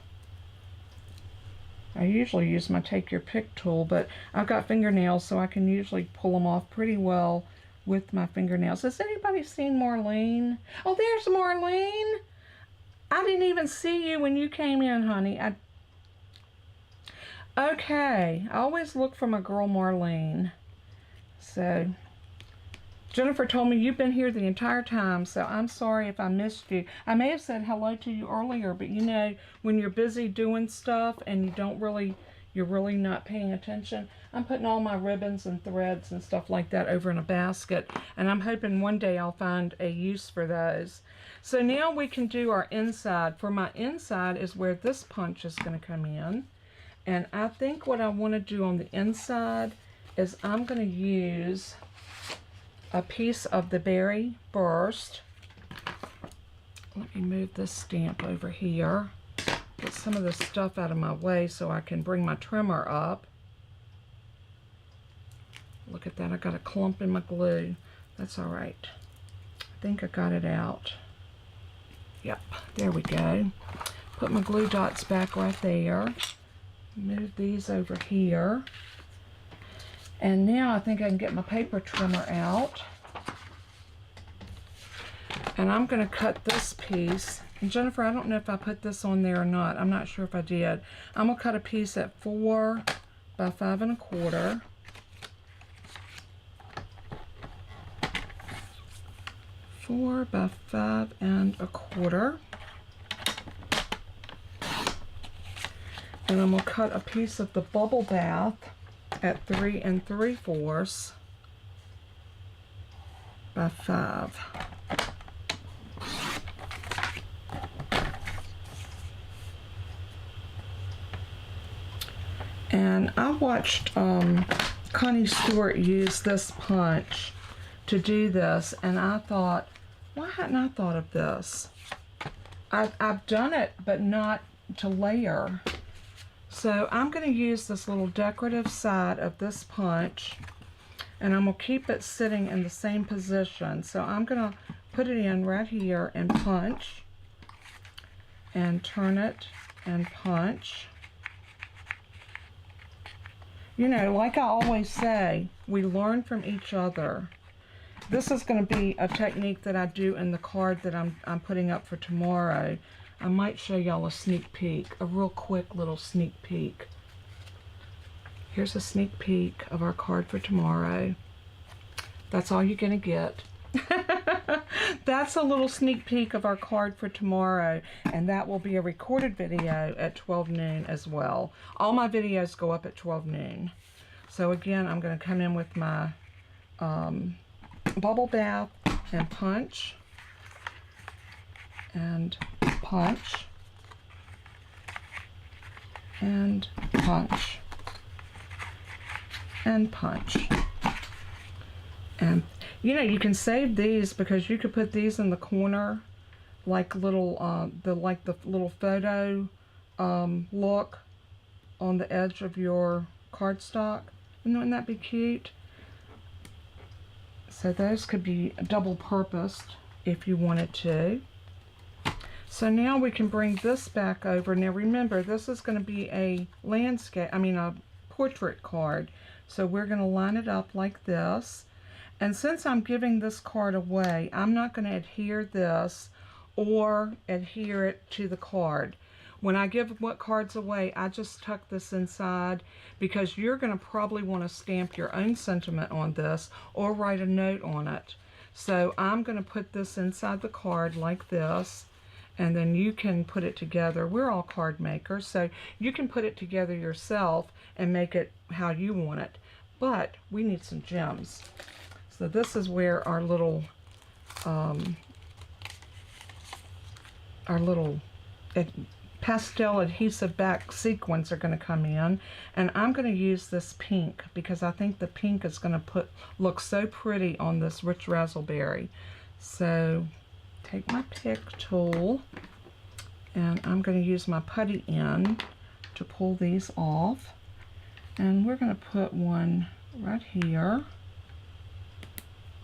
I usually use my take your pick tool, but I've got fingernails, so I can usually pull them off pretty well with my fingernails. Has anybody seen Marlene? Oh, there's Marlene. I didn't even see you when you came in, honey. Okay, I always look for my girl Marlene. So, Jennifer told me you've been here the entire time, so I'm sorry if I missed you. I may have said hello to you earlier, but you know, when you're busy doing stuff and you're really not paying attention. I'm putting all my ribbons and threads and stuff like that over in a basket, and I'm hoping one day I'll find a use for those. So now we can do our inside. For my inside is where this punch is going to come in. And I think what I want to do on the inside is I'm going to use a piece of the Berry Burst. Let me move this stamp over here. Get some of the stuff out of my way so I can bring my trimmer up. Look at that, I got a clump in my glue. That's all right. I think I got it out. Yep, there we go. Put my glue dots back right there. Move these over here. And now I think I can get my paper trimmer out. And I'm going to cut this piece. And Jennifer, I don't know if I put this on there or not. I'm not sure if I did. I'm going to cut a piece at 4 by 5 1/4. 4 by 5 1/4. And I'm going to cut a piece of the bubble bath at 3 3/4 by 5. And I watched Connie Stewart use this punch to do this, and I thought, why hadn't I thought of this? I've done it, but not to layer. So I'm going to use this little decorative side of this punch, and I'm going to keep it sitting in the same position. So I'm going to put it in right here and punch, and turn it and punch. You know, like I always say, we learn from each other. This is going to be a technique that I do in the card that I'm putting up for tomorrow. I might show y'all a sneak peek, a real quick little sneak peek. Here's a sneak peek of our card for tomorrow. That's all you're going to get. That's a little sneak peek of our card for tomorrow, and that will be a recorded video at 12 noon as well. All my videos go up at 12 noon. So again, I'm going to come in with my bubble bath and punch, and punch, and punch, and punch. And you know, you can save these because you could put these in the corner like little the little photo look on the edge of your cardstock. Wouldn't that be cute? So those could be double purposed if you wanted to. So now we can bring this back over. Now remember, this is going to be a a portrait card. So we're going to line it up like this. And since I'm giving this card away, I'm not going to adhere this or adhere it to the card. When I give cards away, I just tuck this inside because you're going to probably want to stamp your own sentiment on this or write a note on it. So I'm going to put this inside the card like this, and then you can put it together. We're all card makers, so you can put it together yourself and make it how you want it. But we need some gems. So this is where our little pastel adhesive back sequins are going to come in, and I'm going to use this pink because I think the pink is going to look so pretty on this rich razzleberry. So take my pick tool, and I'm going to use my putty end to pull these off, and we're going to put one right here.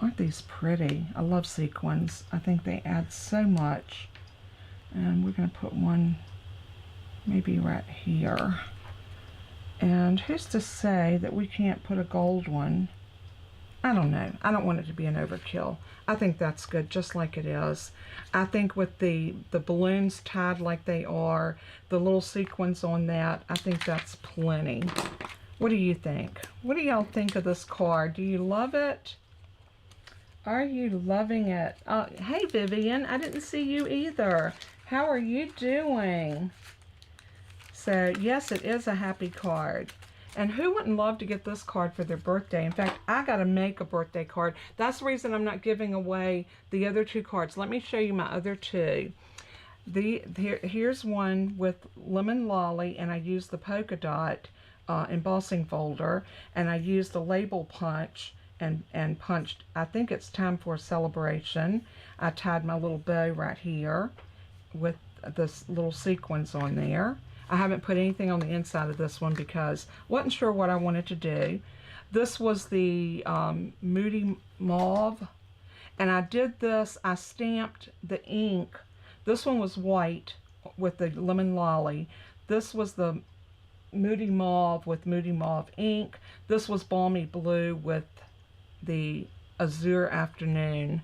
Aren't these pretty? I love sequins. I think they add so much. And we're going to put one maybe right here. And who's to say that we can't put a gold one? I don't know. I don't want it to be an overkill. I think that's good just like it is. I think with the balloons tied like they are, the little sequins on that, I think that's plenty. What do you think? What do y'all think of this card? Do you love it? Are you loving it? Hey Vivian, I didn't see you either. How are you doing? So yes, it is a happy card. And who wouldn't love to get this card for their birthday? In fact, I got to make a birthday card. That's the reason I'm not giving away the other two cards. Let me show you my other two. Here's one with Lemon Lolly, and I used the polka dot embossing folder, and I used the label punch and punched, I think it's Time for a Celebration. I tied my little bow right here with this little sequins on there. I haven't put anything on the inside of this one because I wasn't sure what I wanted to do. This was the Moody Mauve, and I did this, I stamped the ink. This one was white with the Lemon Lolly. This was the Moody Mauve with Moody Mauve ink. This was Balmy Blue with the Azure Afternoon.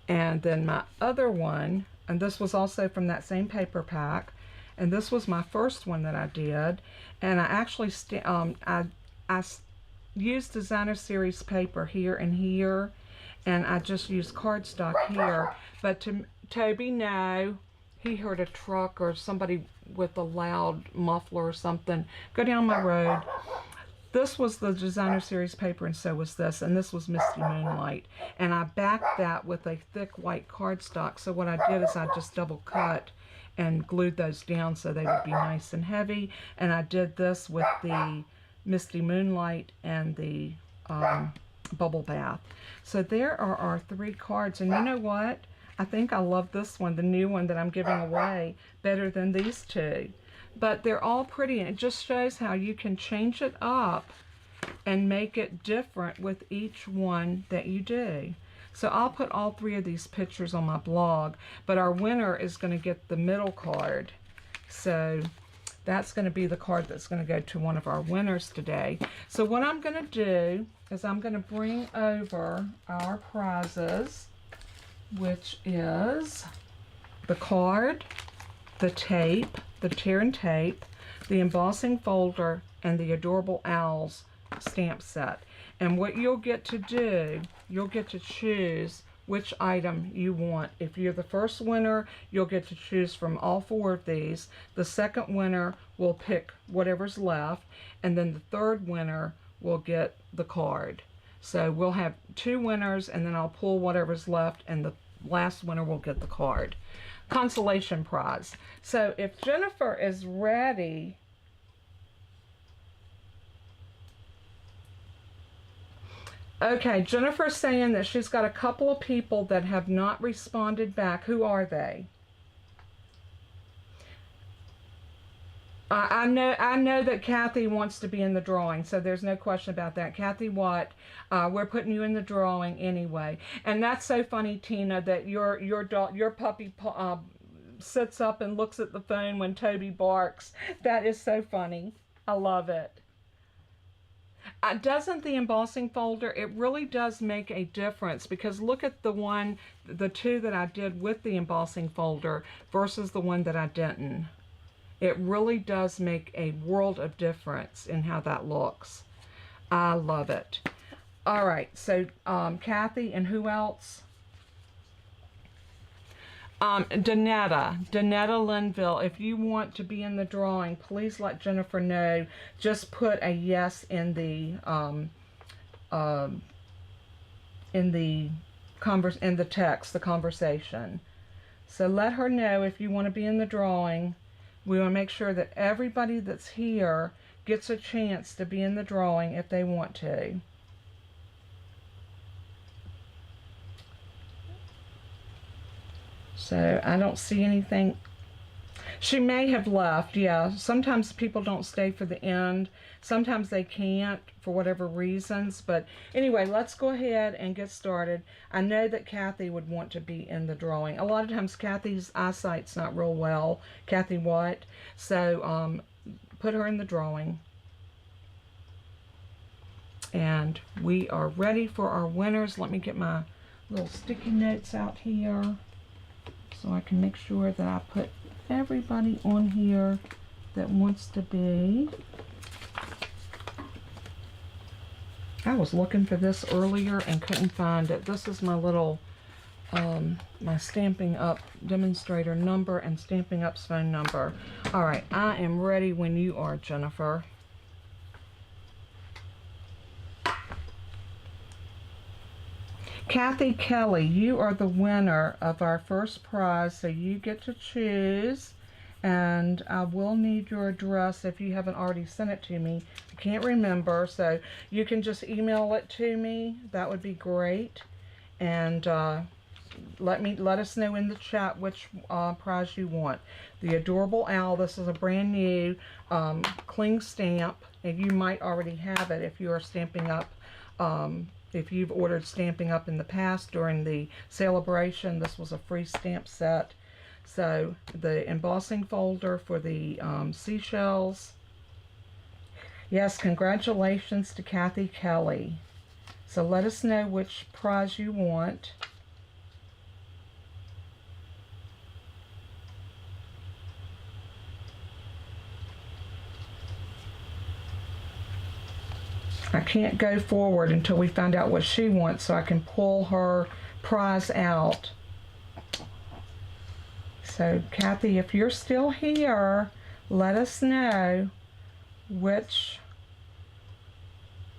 And then my other one, and this was also from that same paper pack, and this was my first one that I did, and I actually I used Designer Series paper here and here, and I just used cardstock here. But Toby, no, he heard a truck or somebody with a loud muffler or something go down my road. This was the Designer Series paper, and so was this, and this was Misty Moonlight. And I backed that with a thick white cardstock, so what I did is I just double cut and glued those down so they would be nice and heavy. And I did this with the Misty Moonlight and the Bubble Bath. So there are our three cards, and you know what? I think I love this one, the new one that I'm giving away, better than these two. But they're all pretty, and it just shows how you can change it up and make it different with each one that you do. So I'll put all three of these pictures on my blog, but our winner is going to get the middle card. So that's going to be the card that's going to go to one of our winners today. So what I'm going to do is I'm going to bring over our prizes, which is the card, the tape, the tear and tape, the embossing folder, and the Adorable Owls stamp set. And what you'll get to do, you'll get to choose which item you want. If you're the first winner, you'll get to choose from all four of these. The second winner will pick whatever's left, and then the third winner will get the card. So we'll have two winners, and then I'll pull whatever's left, and the last winner will get the card. Consolation prize. So if Jennifer is ready, Okay, Jennifer's saying that she's got a couple of people that have not responded back. Who are they? I know that Kathy wants to be in the drawing, so there's no question about that. Kathy Watt, we're putting you in the drawing anyway. And that's so funny, Tina, that your puppy sits up and looks at the phone when Toby barks. That is so funny. I love it. Doesn't the embossing folder, it really does make a difference, because look at the two that I did with the embossing folder versus the one that I didn't. It really does make a world of difference in how that looks. I love it. All right, so Kathy, and who else? Danetta Linville, if you want to be in the drawing, please let Jennifer know. Just put a yes in the text, the conversation. So let her know if you want to be in the drawing. We want to make sure that everybody that's here gets a chance to be in the drawing if they want to. So I don't see anything. She may have left, yeah. Sometimes people don't stay for the end. Sometimes they can't for whatever reasons. But anyway, let's go ahead and get started. I know that Kathy would want to be in the drawing. A lot of times Kathy's eyesight's not real well. Kathy Watt. So put her in the drawing. And we are ready for our winners. Let me get my little sticky notes out here so I can make sure that I put everybody on here that wants to be. I was looking for this earlier and couldn't find it. This is my little my Stampin' Up demonstrator number and Stampin' Up's phone number. All right, I am ready when you are, Jennifer. Kathy Kelly, you are the winner of our first prize, so you get to choose, and I will need your address if you haven't already sent it to me. I can't remember, so you can just email it to me. That would be great. And let us know in the chat which prize you want. The Adorable Owl, this is a brand new cling stamp, and you might already have it if you are Stampin' Up. If you've ordered Stampin' Up in the past during the celebration, this was a free stamp set. So the embossing folder for the seashells. Yes, congratulations to Kathy Kelly. So let us know which prize you want. I can't go forward until we find out what she wants so I can pull her prize out. So Kathy, if you're still here, let us know which.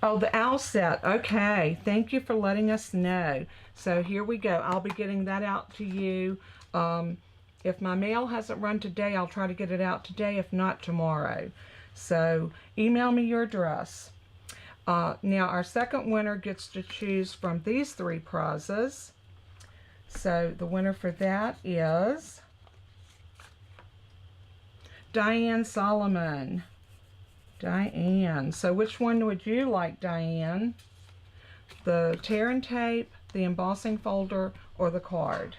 Oh, the owl set. Okay, thank you for letting us know. So here we go. I'll be getting that out to you. If my mail hasn't run today, I'll try to get it out today, if not tomorrow. So email me your address. Now our second winner gets to choose from these three prizes. So the winner for that is Diane Solomon. Diane. So which one would you like, Diane? The tear and tape, the embossing folder, or the card?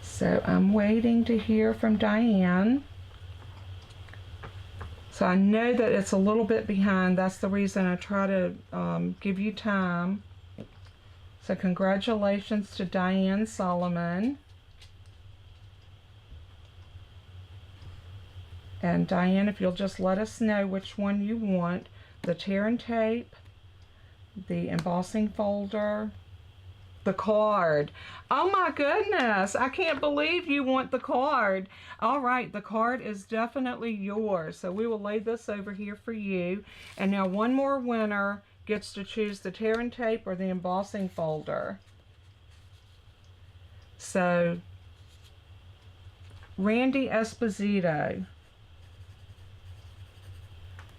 So I'm waiting to hear from Diane. So I know that it's a little bit behind. That's the reason I try to give you time. So congratulations to Diane Solomon. And Diane, if you'll just let us know which one you want, the tear and tape, the embossing folder, the card. Oh my goodness, I can't believe you want the card. All right, the card is definitely yours. So we will lay this over here for you. And now one more winner gets to choose the tear and tape or the embossing folder. So Randy Esposito.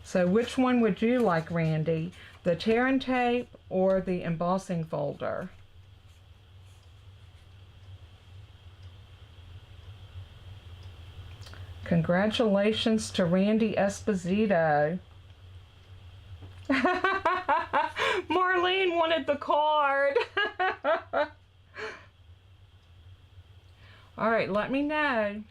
So which one would you like, Randy? The tear and tape or the embossing folder? Congratulations to Randy Esposito. Marlene wanted the card. All right, let me know.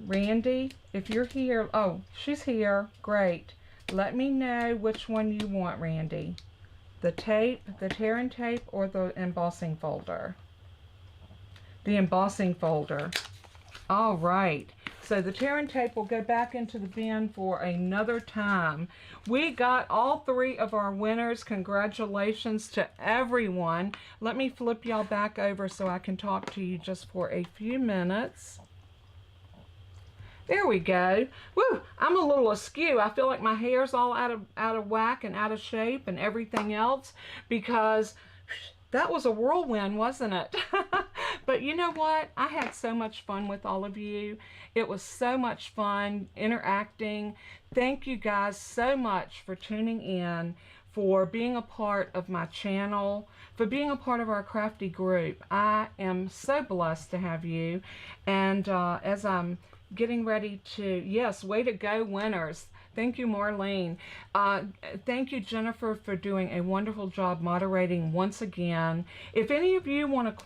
Randy, if you're here. Oh, she's here. Great. Let me know which one you want, Randy. The tape, the tear and tape, or the embossing folder? The embossing folder. All right. So the tear and tape will go back into the bin for another time. We got all 3 of our winners. Congratulations to everyone. Let me flip y'all back over so I can talk to you just for a few minutes. There we go. Woo! I'm a little askew. I feel like my hair's all out of whack and out of shape and everything else because that was a whirlwind, wasn't it? But you know what? I had so much fun with all of you. It was so much fun interacting. Thank you guys so much for tuning in, for being a part of my channel, for being a part of our crafty group. I am so blessed to have you. And as I'm getting ready to, yes, way to go, winners. Thank you, Marlene. Thank you, Jennifer, for doing a wonderful job moderating once again. If any of you want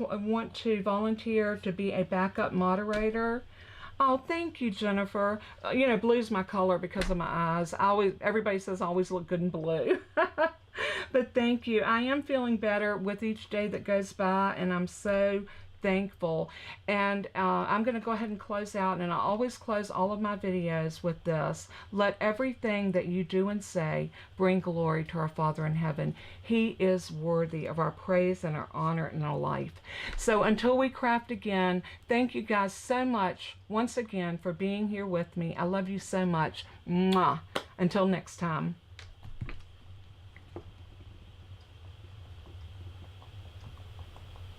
to volunteer to be a backup moderator, oh, thank you, Jennifer. You know, blue's my color because of my eyes. Everybody says I always look good in blue. But thank you. I am feeling better with each day that goes by, and I'm so thankful. And I'm going to go ahead and close out, and I always close all of my videos with this: let everything that you do and say bring glory to our Father in heaven. He is worthy of our praise and our honor and our life. So until we craft again, thank you guys so much once again for being here with me. I love you so much. Mwah. Until next time.